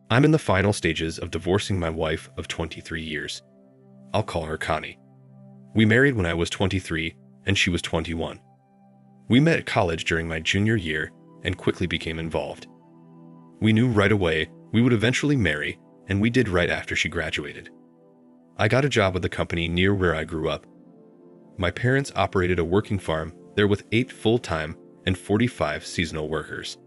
I'm in the final stages of divorcing my wife of 23 years. I'll call her Connie. We married when I was 23 and she was 21. We met at college during my junior year and quickly became involved. We knew right away we would eventually marry, and we did right after she graduated. I got a job with a company near where I grew up. My parents operated a working farm there with 8 full-time and 45 seasonal workers.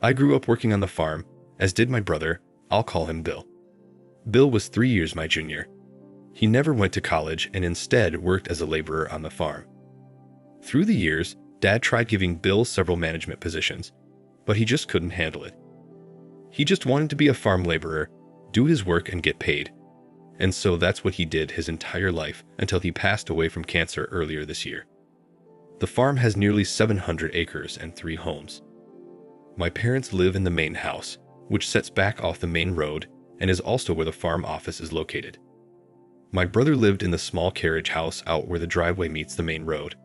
I grew up working on the farm, as did my brother. I'll call him Bill. Bill was 3 years my junior. He never went to college and instead worked as a laborer on the farm. Through the years, Dad tried giving Bill several management positions, but he just couldn't handle it. He just wanted to be a farm laborer, do his work and get paid. And so that's what he did his entire life until he passed away from cancer earlier this year. The farm has nearly 700 acres and 3 homes. My parents live in the main house, which sets back off the main road and is also where the farm office is located. My brother lived in the small carriage house out where the driveway meets the main road.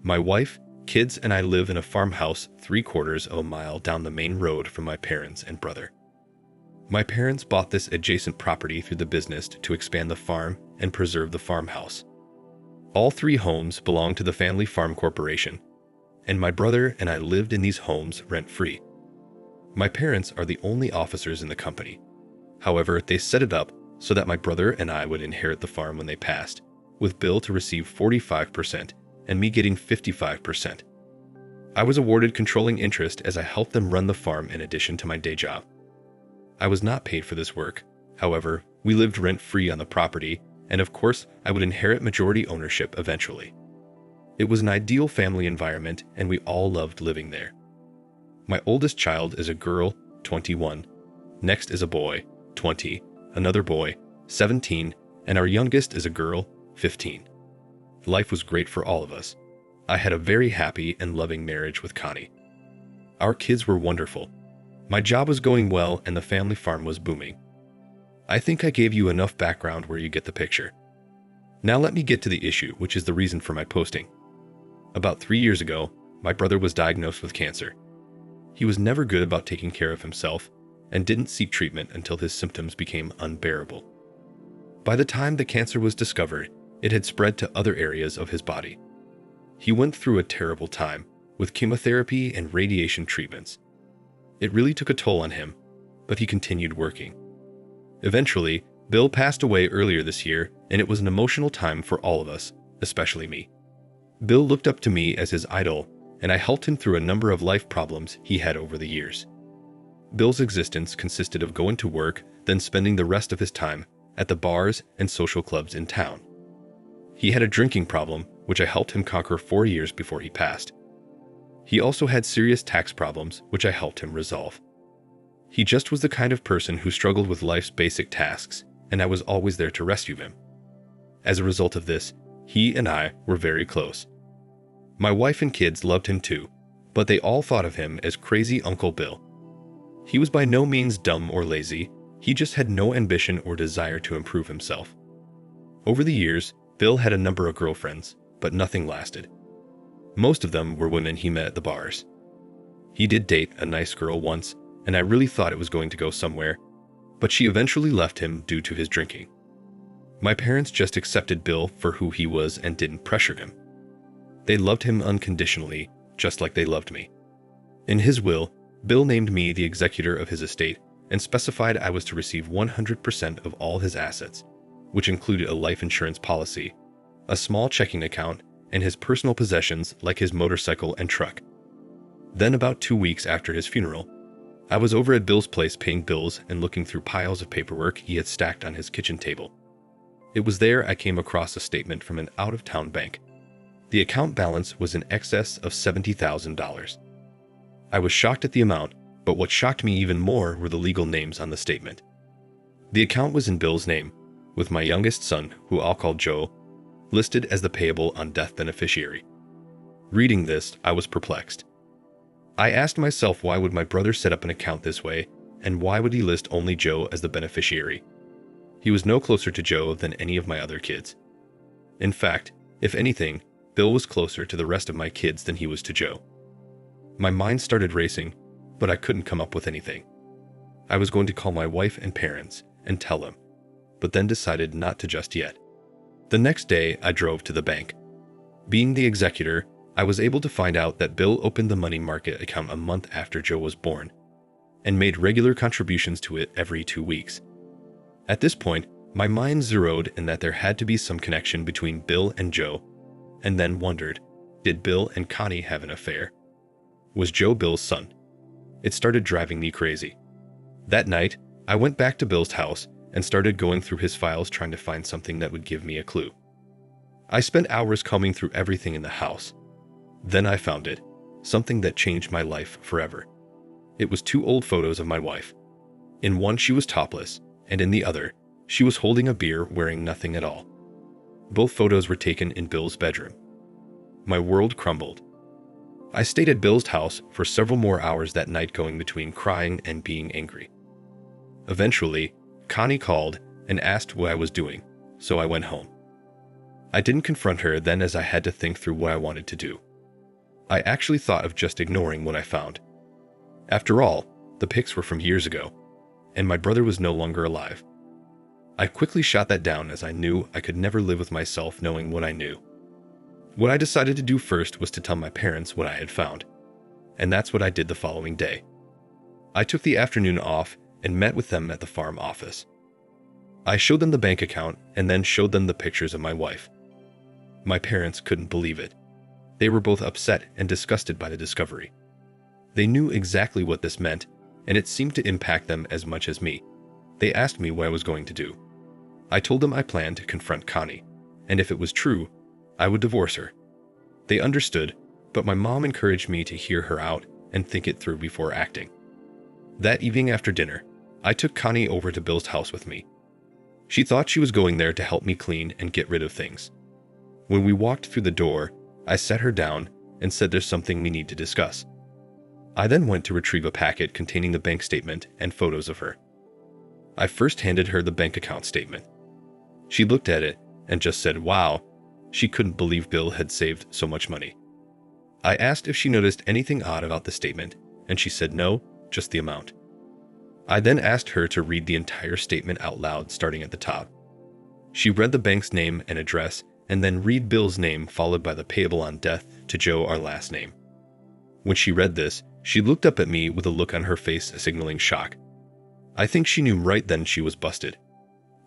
My wife, kids, and I live in a farmhouse 3/4 of a mile down the main road from my parents and brother. My parents bought this adjacent property through the business to expand the farm and preserve the farmhouse. All 3 homes belong to the Family Farm Corporation, and my brother and I lived in these homes rent-free. My parents are the only officers in the company. However, they set it up so that my brother and I would inherit the farm when they passed, with Bill to receive 45% and me getting 55%. I was awarded controlling interest as I helped them run the farm in addition to my day job. I was not paid for this work. However, we lived rent-free on the property, and of course, I would inherit majority ownership eventually. It was an ideal family environment, and we all loved living there. My oldest child is a girl, 21. Next is a boy, 20, another boy, 17, and our youngest is a girl, 15. Life was great for all of us. I had a very happy and loving marriage with Connie. Our kids were wonderful. My job was going well and the family farm was booming. I think I gave you enough background where you get the picture. Now let me get to the issue, which is the reason for my posting. About 3 years ago, my brother was diagnosed with cancer. He was never good about taking care of himself and didn't seek treatment until his symptoms became unbearable. By the time the cancer was discovered, it had spread to other areas of his body. He went through a terrible time with chemotherapy and radiation treatments. It really took a toll on him, but he continued working. Eventually, Bill passed away earlier this year, and it was an emotional time for all of us, especially me. Bill looked up to me as his idol, and I helped him through a number of life problems he had over the years. Bill's existence consisted of going to work, then spending the rest of his time at the bars and social clubs in town. He had a drinking problem, which I helped him conquer 4 years before he passed. He also had serious tax problems, which I helped him resolve. He just was the kind of person who struggled with life's basic tasks, and I was always there to rescue him. As a result of this, he and I were very close. My wife and kids loved him too, but they all thought of him as crazy Uncle Bill. He was by no means dumb or lazy, he just had no ambition or desire to improve himself. Over the years, Bill had a number of girlfriends, but nothing lasted. Most of them were women he met at the bars. He did date a nice girl once, and I really thought it was going to go somewhere, but she eventually left him due to his drinking. My parents just accepted Bill for who he was and didn't pressure him. They loved him unconditionally, just like they loved me. In his will, Bill named me the executor of his estate and specified I was to receive 100% of all his assets, which included a life insurance policy, a small checking account, and his personal possessions like his motorcycle and truck. Then about 2 weeks after his funeral, I was over at Bill's place paying bills and looking through piles of paperwork he had stacked on his kitchen table. It was there I came across a statement from an out-of-town bank. The account balance was in excess of $70,000. I was shocked at the amount, but what shocked me even more were the legal names on the statement. The account was in Bill's name, with my youngest son, who I'll call Joe, listed as the payable on death beneficiary. Reading this, I was perplexed. I asked myself, why would my brother set up an account this way, and why would he list only Joe as the beneficiary? He was no closer to Joe than any of my other kids. In fact, if anything, Bill was closer to the rest of my kids than he was to Joe. My mind started racing, but I couldn't come up with anything. I was going to call my wife and parents and tell them, but then decided not to just yet. The next day, I drove to the bank. Being the executor, I was able to find out that Bill opened the money market account a month after Joe was born and made regular contributions to it every 2 weeks. At this point, my mind zeroed in that there had to be some connection between Bill and Joe, and then wondered, did Bill and Connie have an affair? Was Joe Bill's son? It started driving me crazy. That night, I went back to Bill's house and started going through his files trying to find something that would give me a clue. I spent hours combing through everything in the house. Then I found it, something that changed my life forever. It was 2 old photos of my wife. In one she was topless, and in the other, she was holding a beer wearing nothing at all. Both photos were taken in Bill's bedroom. My world crumbled. I stayed at Bill's house for several more hours that night, going between crying and being angry. Eventually, Connie called and asked what I was doing, so I went home. I didn't confront her then, as I had to think through what I wanted to do. I actually thought of just ignoring what I found. After all, the pics were from years ago, and my brother was no longer alive. I quickly shot that down, as I knew I could never live with myself knowing what I knew. What I decided to do first was to tell my parents what I had found, and that's what I did the following day. I took the afternoon off and met with them at the farm office. I showed them the bank account and then showed them the pictures of my wife. My parents couldn't believe it. They were both upset and disgusted by the discovery. They knew exactly what this meant, and it seemed to impact them as much as me. They asked me what I was going to do. I told them I planned to confront Connie, and if it was true, I would divorce her. They understood, but my mom encouraged me to hear her out and think it through before acting. That evening after dinner, I took Connie over to Bill's house with me. She thought she was going there to help me clean and get rid of things. When we walked through the door, I sat her down and said there's something we need to discuss. I then went to retrieve a packet containing the bank statement and photos of her. I first handed her the bank account statement. She looked at it and just said, "Wow." She couldn't believe Bill had saved so much money. I asked if she noticed anything odd about the statement, and she said no, just the amount. I then asked her to read the entire statement out loud, starting at the top. She read the bank's name and address, and then read Bill's name followed by the payable on death to Joe, our last name. When she read this, she looked up at me with a look on her face signaling shock. I think she knew right then she was busted.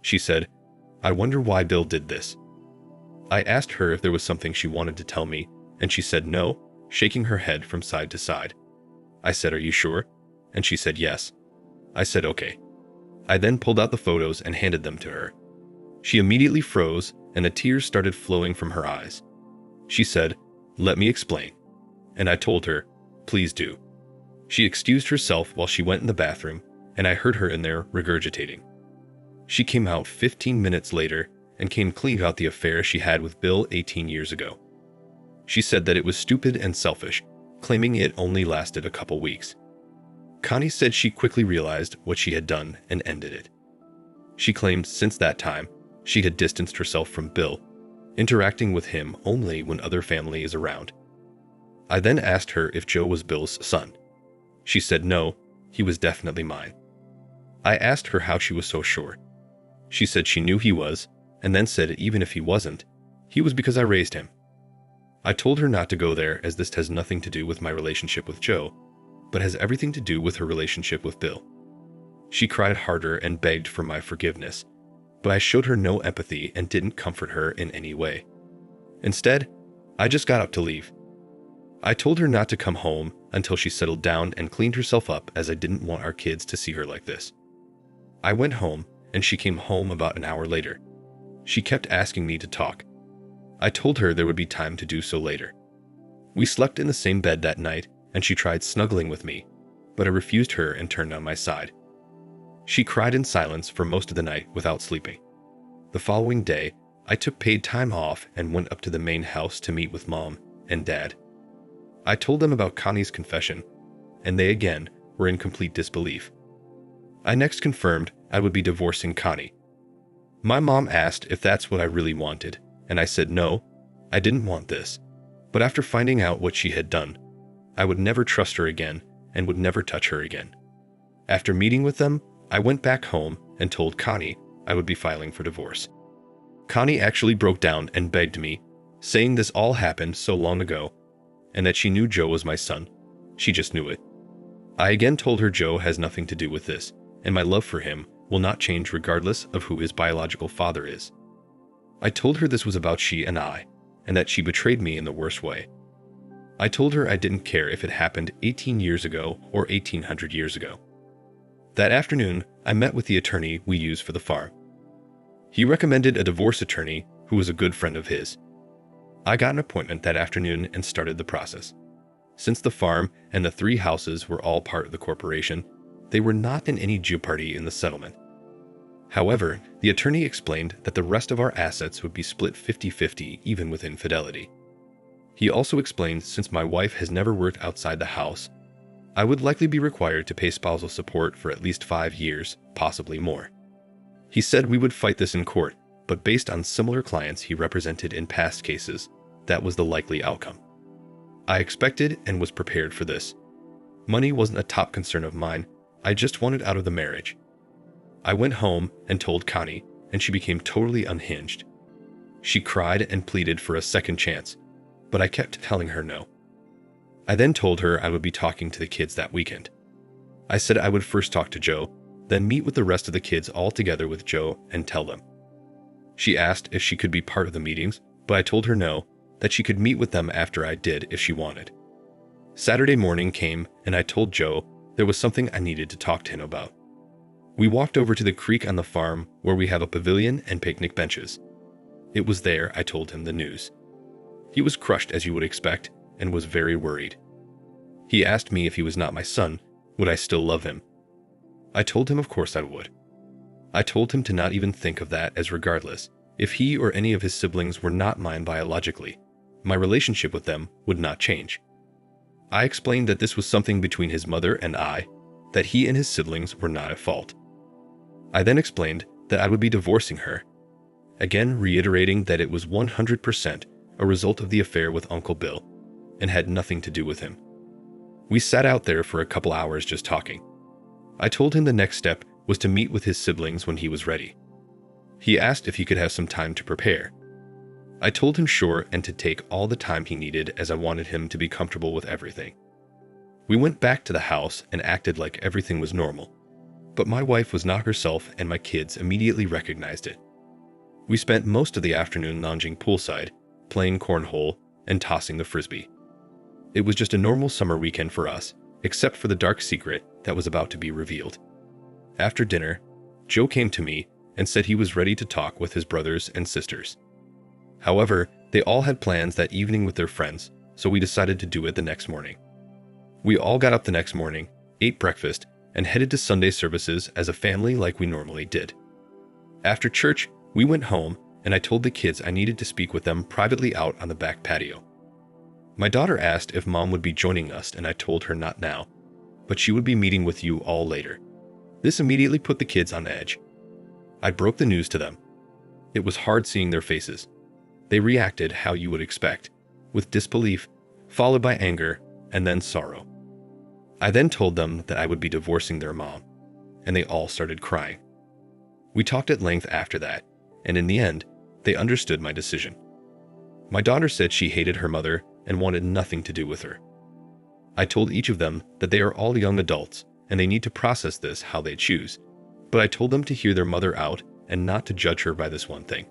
She said, "I wonder why Bill did this." I asked her if there was something she wanted to tell me, and she said no, shaking her head from side to side. I said, "Are you sure?" And she said yes. I said okay. I then pulled out the photos and handed them to her. She immediately froze, and the tears started flowing from her eyes. She said, "Let me explain." And I told her, "Please do." She excused herself while she went in the bathroom, and I heard her in there regurgitating. She came out 15 minutes later and came clean about the affair she had with Bill 18 years ago. She said that it was stupid and selfish, claiming it only lasted a couple weeks. Connie said she quickly realized what she had done and ended it. She claimed since that time, she had distanced herself from Bill, interacting with him only when other family is around. I then asked her if Joe was Bill's son. She said no, he was definitely mine. I asked her how she was so sure. She said she knew he was, and then said even if he wasn't, he was because I raised him. I told her not to go there, as this has nothing to do with my relationship with Joe, but has everything to do with her relationship with Bill. She cried harder and begged for my forgiveness, but I showed her no empathy and didn't comfort her in any way. Instead, I just got up to leave. I told her not to come home until she settled down and cleaned herself up, as I didn't want our kids to see her like this. I went home, and she came home about an hour later. She kept asking me to talk. I told her there would be time to do so later. We slept in the same bed that night, and she tried snuggling with me, but I refused her and turned on my side. She cried in silence for most of the night without sleeping. The following day, I took paid time off and went up to the main house to meet with Mom and Dad. I told them about Connie's confession, and they again were in complete disbelief. I next confirmed I would be divorcing Connie. My mom asked if that's what I really wanted, and I said no, I didn't want this. But after finding out what she had done, I would never trust her again and would never touch her again. After meeting with them, I went back home and told Connie I would be filing for divorce. Connie actually broke down and begged me, saying this all happened so long ago and that she knew Joe was my son. She just knew it. I again told her Joe has nothing to do with this, and my love for him will not change regardless of who his biological father is. I told her this was about she and I, and that she betrayed me in the worst way. I told her I didn't care if it happened 18 years ago or 1800 years ago. That afternoon, I met with the attorney we use for the farm. He recommended a divorce attorney who was a good friend of his. I got an appointment that afternoon and started the process. Since the farm and the 3 houses were all part of the corporation, they were not in any jeopardy in the settlement. However, the attorney explained that the rest of our assets would be split 50-50 even with infidelity. He also explained since my wife has never worked outside the house, I would likely be required to pay spousal support for at least 5 years, possibly more. He said we would fight this in court, but based on similar clients he represented in past cases, that was the likely outcome. I expected and was prepared for this. Money wasn't a top concern of mine, I just wanted out of the marriage. I went home and told Connie, and she became totally unhinged. She cried and pleaded for a second chance, but I kept telling her no. I then told her I would be talking to the kids that weekend. I said I would first talk to Joe, then meet with the rest of the kids all together with Joe and tell them. She asked if she could be part of the meetings, but I told her no, that she could meet with them after I did if she wanted. Saturday morning came and I told Joe there was something I needed to talk to him about. We walked over to the creek on the farm where we have a pavilion and picnic benches. It was there I told him the news. He was crushed as you would expect and was very worried. He asked me if he was not my son, would I still love him? I told him of course I would. I told him to not even think of that as regardless, if he or any of his siblings were not mine biologically, my relationship with them would not change. I explained that this was something between his mother and I, that he and his siblings were not at fault. I then explained that I would be divorcing her, again reiterating that it was 100% a result of the affair with Uncle Bill, and had nothing to do with him. We sat out there for a couple hours just talking. I told him the next step was to meet with his siblings when he was ready. He asked if he could have some time to prepare. I told him sure and to take all the time he needed as I wanted him to be comfortable with everything. We went back to the house and acted like everything was normal, but my wife was not herself and my kids immediately recognized it. We spent most of the afternoon lounging poolside, playing cornhole, and tossing the frisbee. It was just a normal summer weekend for us, except for the dark secret that was about to be revealed. After dinner, Joe came to me and said he was ready to talk with his brothers and sisters. However, they all had plans that evening with their friends, so we decided to do it the next morning. We all got up the next morning, ate breakfast, and headed to Sunday services as a family like we normally did. After church, we went home and I told the kids I needed to speak with them privately out on the back patio. My daughter asked if Mom would be joining us and I told her not now, but she would be meeting with you all later. This immediately put the kids on edge. I broke the news to them. It was hard seeing their faces. They reacted how you would expect, with disbelief, followed by anger, and then sorrow. I then told them that I would be divorcing their mom, and they all started crying. We talked at length after that, and in the end, they understood my decision. My daughter said she hated her mother and wanted nothing to do with her. I told each of them that they are all young adults and they need to process this how they choose, but I told them to hear their mother out and not to judge her by this one thing.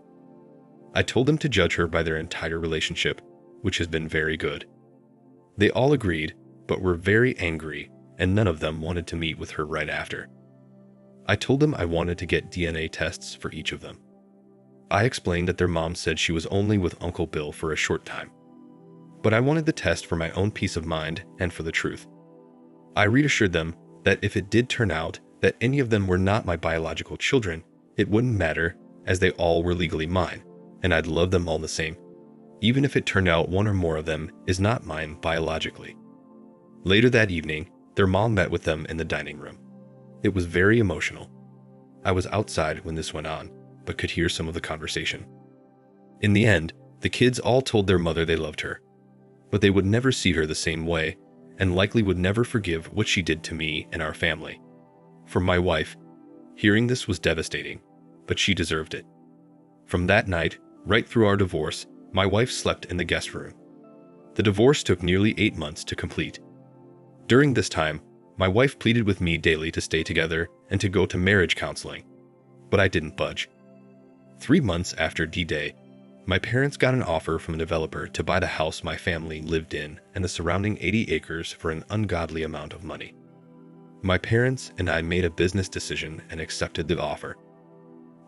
I told them to judge her by their entire relationship, which has been very good. They all agreed, but were very angry, and none of them wanted to meet with her right after. I told them I wanted to get DNA tests for each of them. I explained that their mom said she was only with Uncle Bill for a short time, but I wanted the test for my own peace of mind and for the truth. I reassured them that if it did turn out that any of them were not my biological children, it wouldn't matter, as they all were legally mine, and I'd love them all the same, even if it turned out one or more of them is not mine biologically. Later that evening, their mom met with them in the dining room. It was very emotional. I was outside when this went on, but could hear some of the conversation. In the end, the kids all told their mother they loved her, but they would never see her the same way, and likely would never forgive what she did to me and our family. For my wife, hearing this was devastating, but she deserved it. From that night, right through our divorce, my wife slept in the guest room. The divorce took nearly 8 months to complete. During this time, my wife pleaded with me daily to stay together and to go to marriage counseling, but I didn't budge. 3 months after D-Day, my parents got an offer from a developer to buy the house my family lived in and the surrounding 80 acres for an ungodly amount of money. My parents and I made a business decision and accepted the offer.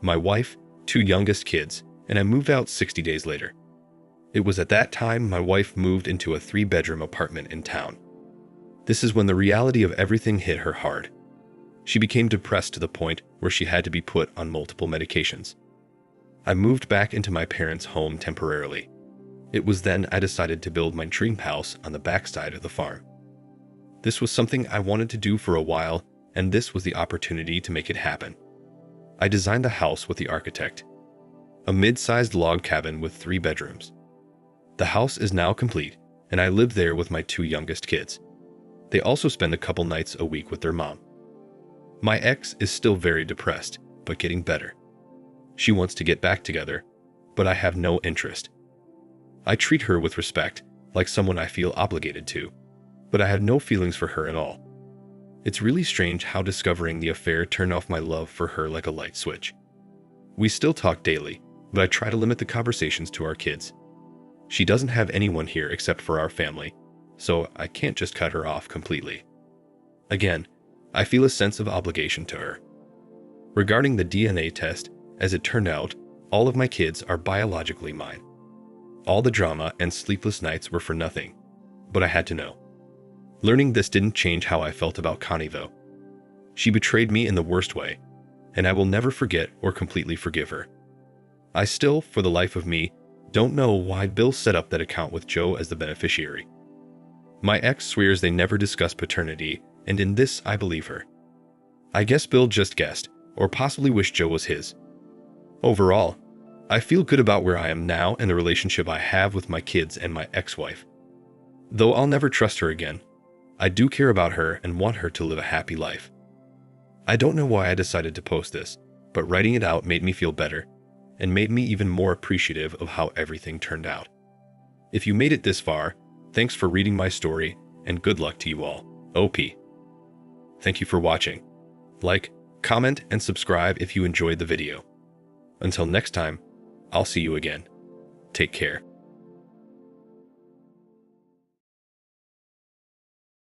My wife, 2 youngest kids, and I moved out 60 days later. It was at that time my wife moved into a 3-bedroom apartment in town. This is when the reality of everything hit her hard. She became depressed to the point where she had to be put on multiple medications. I moved back into my parents' home temporarily. It was then I decided to build my dream house on the backside of the farm. This was something I wanted to do for a while, and this was the opportunity to make it happen. I designed the house with the architect. A mid-sized log cabin with 3 bedrooms. The house is now complete, and I live there with my 2 youngest kids. They also spend a couple nights a week with their mom. My ex is still very depressed, but getting better. She wants to get back together, but I have no interest. I treat her with respect, like someone I feel obligated to, but I have no feelings for her at all. It's really strange how discovering the affair turned off my love for her like a light switch. We still talk daily, but I try to limit the conversations to our kids. She doesn't have anyone here except for our family, so I can't just cut her off completely. Again, I feel a sense of obligation to her. Regarding the DNA test, as it turned out, all of my kids are biologically mine. All the drama and sleepless nights were for nothing, but I had to know. Learning this didn't change how I felt about Connie though. She betrayed me in the worst way, and I will never forget or completely forgive her. I still, for the life of me, don't know why Bill set up that account with Joe as the beneficiary. My ex swears they never discussed paternity, and in this I believe her. I guess Bill just guessed, or possibly wished Joe was his. Overall, I feel good about where I am now and the relationship I have with my kids and my ex-wife. Though I'll never trust her again, I do care about her and want her to live a happy life. I don't know why I decided to post this, but writing it out made me feel better and made me even more appreciative of how everything turned out. If you made it this far, thanks for reading my story and good luck to you all. OP. Thank you for watching. Like, comment, and subscribe if you enjoyed the video. Until next time, I'll see you again. Take care.